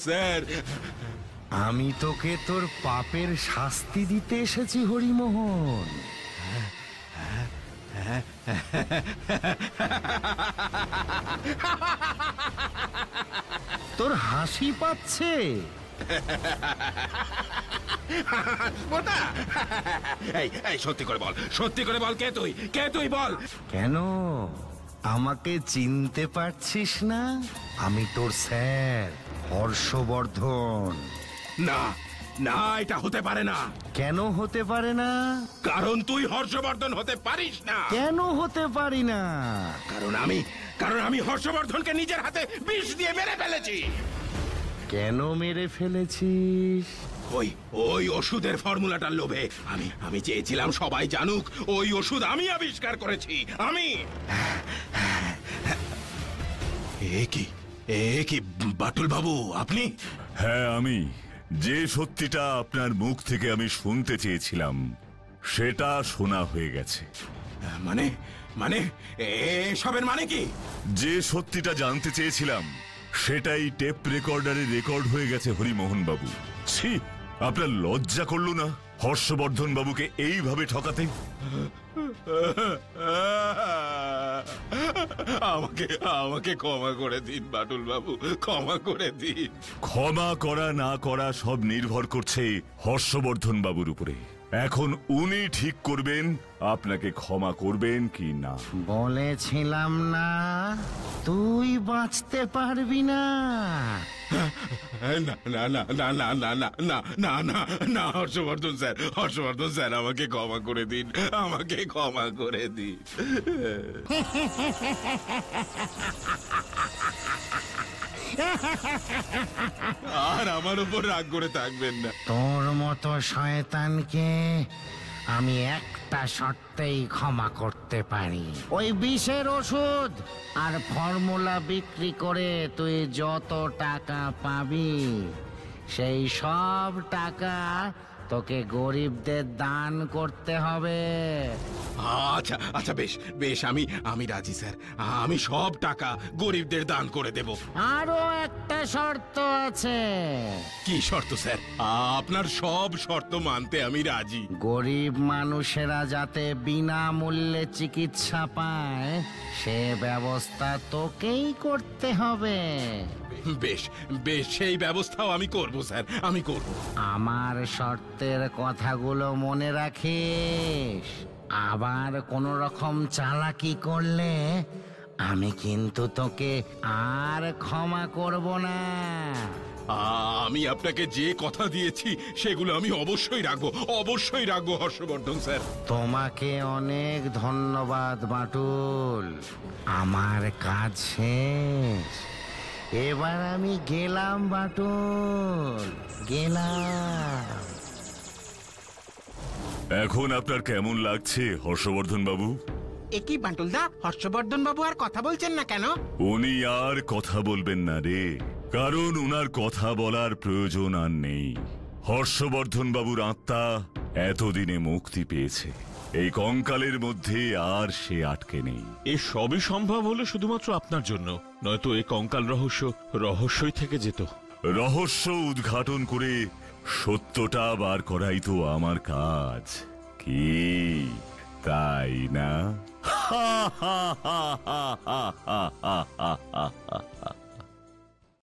Sir, আমি তোকে তোর পাপের শাস্তি দিতে এসেছি হরিমোহন। তোর হাসি পাচ্ছে? এই সত্যি করে বল, সত্যি করে বল, কে তুই, কে তুই বল। কেন আমাকে চিনতে পারছিস না? আমি তোর স্যার হর্ষবর্ধন। না না, এটা হতে পারে না। কেন হতে পারে না? কারণ তুই হর্ষবর্ধন হতে পারিস না। কেন হতে পারি না? কারণ আমি হর্ষবর্ধনকে নিজের হাতে বিষ দিয়ে মেরে ফেলেছি। কেন মেরে ফেলেছিস? ওই ওষুধের ফর্মুলাটার লোভে। আমি চেয়েছিলাম সবাই জানুক ওই ওষুধ আমি আবিষ্কার করেছি। আমি এ কি বাটুল বাবু, আপনি? হ্যাঁ, আমি। যে সত্যিটা আপনার মুখ থেকে আমি শুনতে চেয়েছিলাম সেটা শোনা হয়ে গেছে। মানে মানে এসবের মানে কি? যে সত্যিটা জানতে চেয়েছিলাম সেটাই টেপ রেকর্ডারে রেকর্ড হয়ে গেছে হরিমোহন বাবু। ছি, আপনার লজ্জা করলো না হর্ষবর্ধন বাবুকে এইভাবে ঠকাতে? আমাকে ক্ষমা করে দিন বাটুল বাবু, ক্ষমা করে দিন। ক্ষমা করা না করা সব নির্ভর করছে হর্ষবর্ধন বাবুর উপরে। এখন উনি ঠিক করবেন আপনাকে ক্ষমা করবেন কি না। বলেছিলাম না তুই বাঁচতে পারবি না। না না না না না না না না না না না, হর্ষবর্ধন স্যার, আমাকে ক্ষমা করে দিন, আমাকে ক্ষমা করে দিন। আর আমার উপর রাগ করে থাকবেন না। তোর মতো শয়তানকে আমি একটা শর্তেই ক্ষমা করতে পারি। ওই বিষের ওষুধ আর ফর্মুলা বিক্রি করে তুই যত টাকা পাবি সেই সব টাকা তোকে গরিবদের দান করতে হবে। আচ্ছা আচ্ছা, বেশ বেশ, আমি রাজি স্যার। আমি সব টাকা গরিবদের দান করে দেব। আরো একটা শর্ত আছে। কি শর্ত স্যার? আপনার সব শর্ত মানতে আমি রাজি। গরিব মানুষেরা যাতে বিনামূল্যে চিকিৎসা পায় সে ব্যবস্থা তোকেই করতে হবে। বেশ বেশ, সেই ব্যবস্থাও আমি করব স্যার, আমি করব। আমার শর্তের কথাগুলো মনে রাখিস। আবার কোন রকম চালাকি করলে আমি কিন্তু তোকে আর ক্ষমা করব না। আমি আপনাকে যে কথা দিয়েছি সেগুলো আমি অবশ্যই রাখবো হর্ষবর্ধন স্যার। তোমাকে অনেক ধন্যবাদ বাটুল, আমার কাজ শেষ। এবার আমি গেলাম বাটুল, গেলাম। এখন আপনার কেমন লাগছে হর্ষবর্ধন বাবু? একই বাটুলদা, হর্ষবর্ধন বাবু আর কথা বলছেন না কেন? উনি আর কথা বলবেন না রে, কারণ উনার কথা বলার প্রয়োজন আর নেই। হর্ষবর্ধন বাবুর আত্মা এতদিনে মুক্তি পেয়েছে, এই কঙ্কালের মধ্যে আর সে আটকে নেই। এ সবই সম্ভব হলো শুধুমাত্র আপনার জন্য, নয়তো এই কঙ্কাল রহস্যই থেকে যেত। রহস্য উদ্ঘাটন করে সত্যটা বার করাই তো আমার কাজ, কি তাই না?